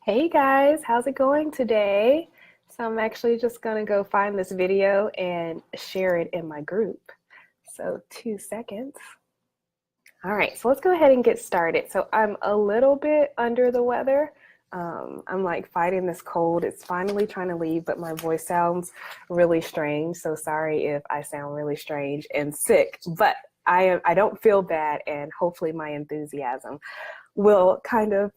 Hey guys, how's it going today? So I'm actually just gonna go find this video and share it in my group. So 2 seconds. All right, so let's go ahead and get started. So I'm a little bit under the weather. I'm like fighting this cold. It's finally trying to leave, but my voice sounds really strange. So sorry if I sound really strange and sick, but I don't feel bad, and hopefully my enthusiasm will kind of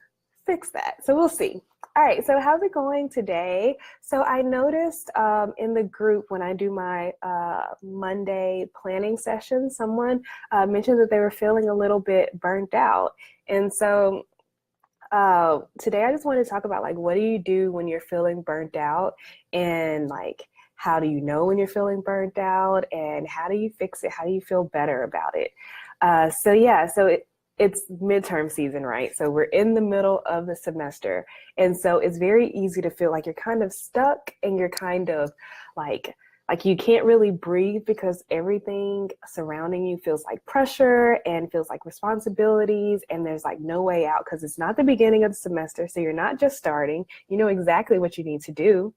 fix that. So we'll see. All right, so how's it going today? So I noticed in the group when I do my Monday planning session, someone mentioned that they were feeling a little bit burnt out. And so today I just wanted to talk about like, what do you do when you're feeling burnt out, and like, how do you know when you're feeling burnt out, and how do you fix it? How do you feel better about it? It's midterm season, right? So we're in the middle of the semester. And so it's very easy to feel like you're kind of stuck, and you're kind of like you can't really breathe because everything surrounding you feels like pressure and feels like responsibilities, and there's like no way out because it's not the beginning of the semester. So you're not just starting, you know exactly what you need to do.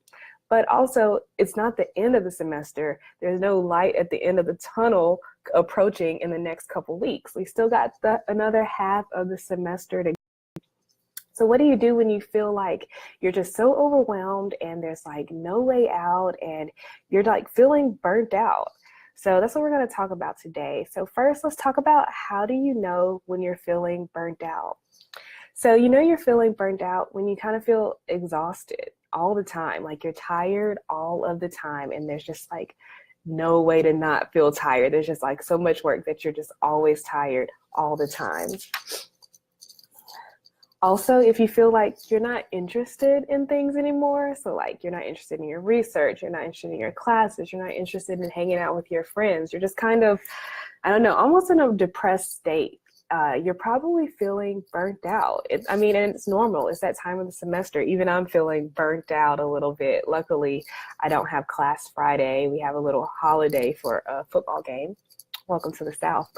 But also, it's not the end of the semester. There's no light at the end of the tunnel approaching in the next couple weeks. We still got another half of the semester to. So what do you do when you feel like you're just so overwhelmed and there's like no way out and you're like feeling burnt out? So that's what we're going to talk about today. So first, let's talk about, how do you know when you're feeling burnt out? So you know you're feeling burnt out when you kind of feel exhausted all the time, like you're tired all of the time, and there's just like no way to not feel tired. There's just like so much work that you're just always tired all the time. Also, if you feel like you're not interested in things anymore, so like you're not interested in your research, you're not interested in your classes, you're not interested in hanging out with your friends, you're just kind of, I don't know, almost in a depressed state. You're probably feeling burnt out. And it's normal. It's that time of the semester. Even I'm feeling burnt out a little bit. Luckily, I don't have class Friday. We have a little holiday for a football game. Welcome to the South.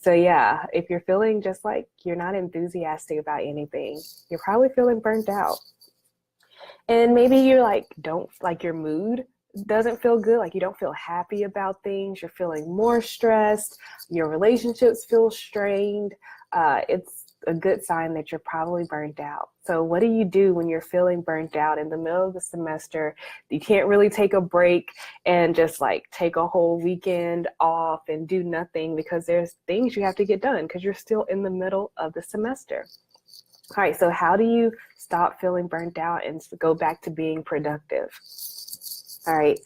So yeah, if you're feeling just like you're not enthusiastic about anything, you're probably feeling burnt out. And maybe you're like, don't like, your mood doesn't feel good, like you don't feel happy about things, you're feeling more stressed, your relationships feel strained. It's a good sign that you're probably burnt out. So what do you do when you're feeling burnt out in the middle of the semester? You can't really take a break and just like take a whole weekend off and do nothing, because there's things you have to get done because you're still in the middle of the semester. All right, so how do you stop feeling burnt out and go back to being productive? All right,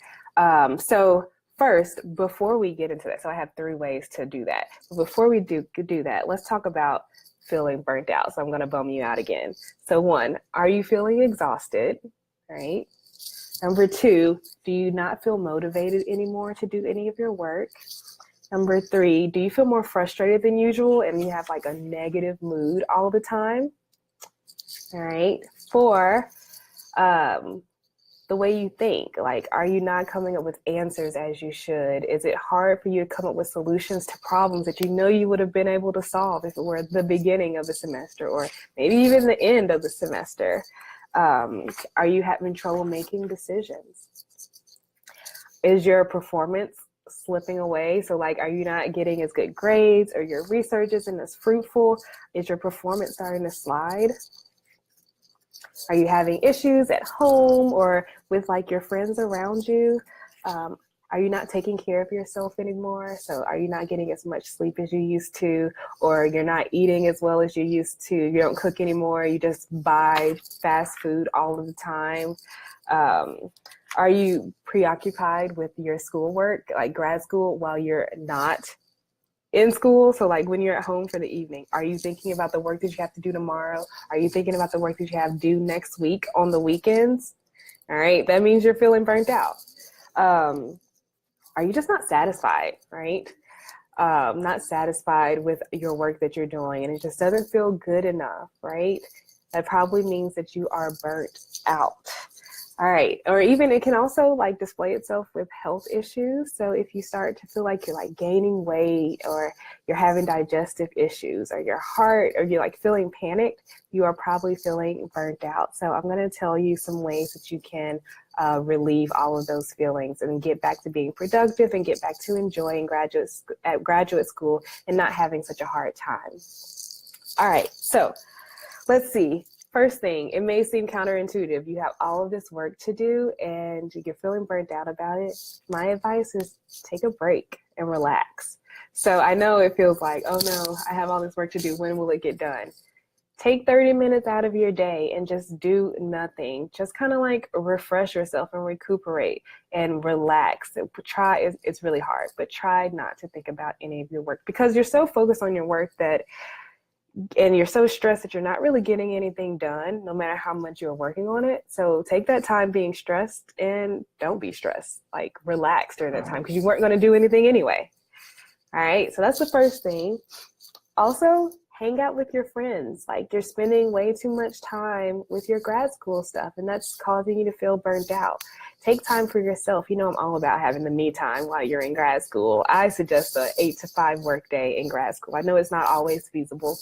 so first, before we get into that, so I have 3 ways to do that. But before we do that, let's talk about feeling burnt out. So I'm going to bum you out again. So 1, are you feeling exhausted? All right. Number 2, do you not feel motivated anymore to do any of your work? Number 3, do you feel more frustrated than usual and you have like a negative mood all the time? All right. 4, the way you think, like, are you not coming up with answers as you should? Is it hard for you to come up with solutions to problems that you know you would have been able to solve if it were the beginning of the semester, or maybe even the end of the semester? Are you having trouble making decisions? Is your performance slipping away? So like, are you not getting as good grades, or your research isn't as fruitful? Is your performance starting to slide? Are you having issues at home or with like your friends around you? Are you not taking care of yourself anymore? So are you not getting as much sleep as you used to, or you're not eating as well as you used to? You don't cook anymore. You just buy fast food all of the time. Are you preoccupied with your schoolwork, like grad school, while you're not in school? So like when you're at home for the evening, are you thinking about the work that you have to do tomorrow? Are you thinking about the work that you have due next week on the weekends? All right, that means you're feeling burnt out. Are you just not satisfied, right? Not satisfied with your work that you're doing, and it just doesn't feel good enough, right? That probably means that you are burnt out. All right. Or even it can also like display itself with health issues. So if you start to feel like you're like gaining weight, or you're having digestive issues, or your heart, or you're like feeling panicked, you are probably feeling burnt out. So I'm going to tell you some ways that you can relieve all of those feelings and get back to being productive and get back to enjoying graduate school and not having such a hard time. All right. So let's see. First thing, it may seem counterintuitive. You have all of this work to do and you're feeling burnt out about it. My advice is take a break and relax. So I know it feels like, oh no, I have all this work to do. When will it get done? Take 30 minutes out of your day and just do nothing. Just kind of like refresh yourself and recuperate and relax. It's really hard, but try not to think about any of your work, because you're so focused on your work and you're so stressed that you're not really getting anything done, no matter how much you're working on it. So take that time being stressed and don't be stressed. Like relax during that time, because you weren't going to do anything anyway. All right, so that's the first thing. Also, hang out with your friends. Like you're spending way too much time with your grad school stuff, and that's causing you to feel burnt out. Take time for yourself. You know, I'm all about having the me time while you're in grad school. I suggest a 8 to 5 work day in grad school. I know it's not always feasible,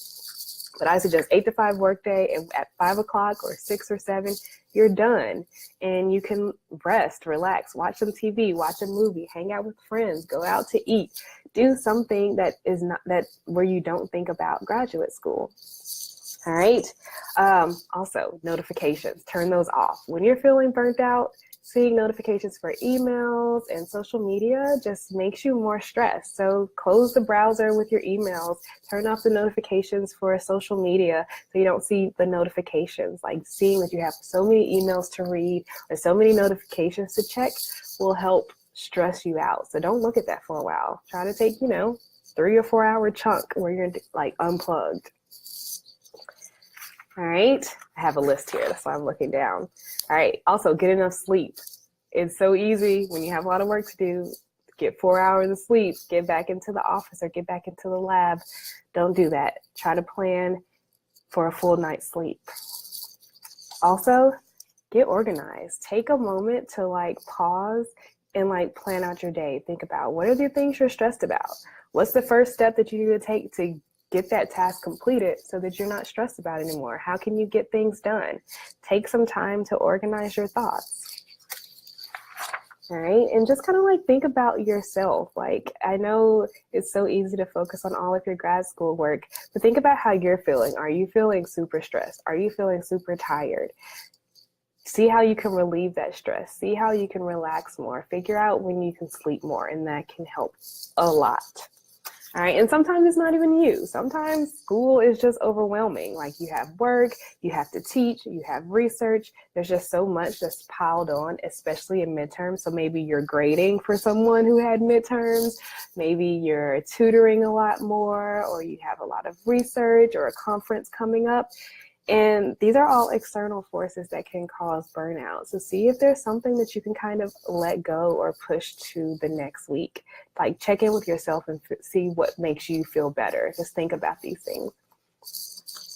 but I suggest 8 to 5 work day, and at 5 o'clock or 6 or 7, you're done and you can rest, relax, watch some TV, watch a movie, hang out with friends, go out to eat, do something that is not that where you don't think about graduate school. All right. Also, notifications, turn those off. When you're feeling burnt out, seeing notifications for emails and social media just makes you more stressed. So close the browser with your emails, turn off the notifications for social media so you don't see the notifications. Like seeing that you have so many emails to read or so many notifications to check will help stress you out. So don't look at that for a while. Try to take, 3 or 4 hour chunk where you're like unplugged. All right, I have a list here, that's why I'm looking down. All right, also get enough sleep. It's so easy when you have a lot of work to do, get 4 hours of sleep, get back into the office or get back into the lab. Don't do that. Try to plan for a full night's sleep. Also, get organized. Take a moment to like pause and like plan out your day. Think about what are the things you're stressed about? What's the first step that you need to take to get that task completed so that you're not stressed about it anymore? How can you get things done? Take some time to organize your thoughts. All right, and just kind of like think about yourself. Like, I know it's so easy to focus on all of your grad school work, but think about how you're feeling. Are you feeling super stressed? Are you feeling super tired? See how you can relieve that stress. See how you can relax more. Figure out when you can sleep more, and that can help a lot. All right, and sometimes it's not even you. Sometimes school is just overwhelming. Like you have work, you have to teach, you have research. There's just so much that's piled on, especially in midterms. So maybe you're grading for someone who had midterms. Maybe you're tutoring a lot more, or you have a lot of research or a conference coming up. And these are all external forces that can cause burnout. So see if there's something that you can kind of let go or push to the next week. Like check in with yourself and see what makes you feel better. Just think about these things.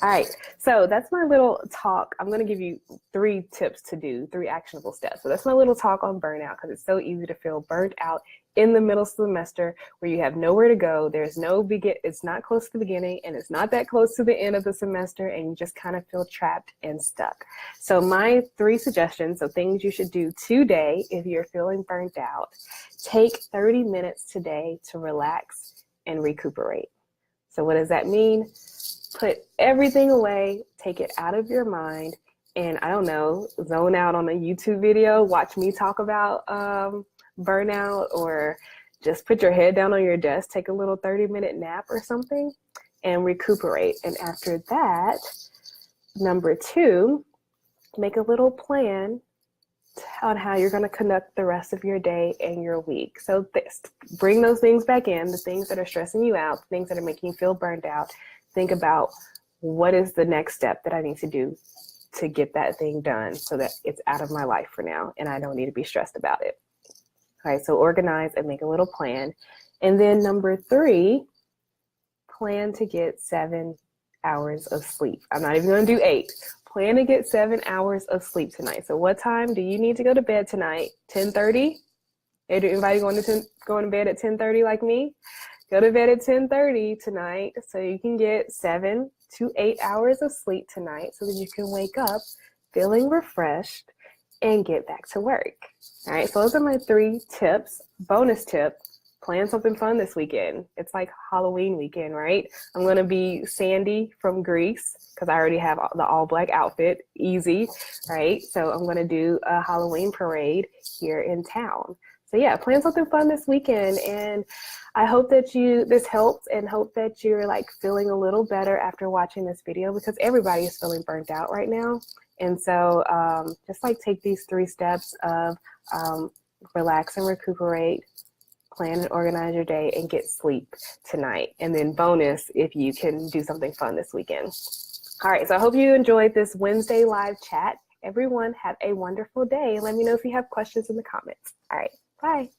All right, so that's my little talk. I'm going to give you 3 tips to do, 3 actionable steps. So that's my little talk on burnout, because it's so easy to feel burnt out in the middle semester where you have nowhere to go. There's it's not close to the beginning and it's not that close to the end of the semester, and you just kind of feel trapped and stuck. So my 3 suggestions, so things you should do today if you're feeling burnt out. Take 30 minutes today to relax and recuperate. So what does that mean? Put everything away, take it out of your mind, and I don't know, zone out on a YouTube video, watch me talk about burnout, or just put your head down on your desk, take a little 30-minute nap or something, and recuperate. And after that, number 2, make a little plan on how you're going to conduct the rest of your day and your week. So bring those things back in, the things that are stressing you out, the things that are making you feel burned out. Think about what is the next step that I need to do to get that thing done so that it's out of my life for now and I don't need to be stressed about it. All right, so organize and make a little plan. And then number 3, plan to get 7 hours of sleep. I'm not even going to do 8. plan to get 7 hours of sleep tonight. So what time do you need to go to bed tonight? 10:30? Anybody going to bed at 10:30 like me? Go to bed at 10:30 tonight so you can get 7 to 8 hours of sleep tonight so that you can wake up feeling refreshed and get back to work. All right, so those are my 3 tips. Bonus tip, plan something fun this weekend. It's like Halloween weekend, right? I'm going to be Sandy from Greece because I already have the all black outfit. Easy, right? So I'm going to do a Halloween parade here in town. So yeah, plan something fun this weekend, and I hope that this helped and hope that you're like feeling a little better after watching this video, because everybody is feeling burnt out right now. And so just like take these 3 steps of relax and recuperate, plan and organize your day, and get sleep tonight. And then bonus, if you can do something fun this weekend. All right, so I hope you enjoyed this Wednesday live chat. Everyone have a wonderful day. Let me know if you have questions in the comments. All right, bye.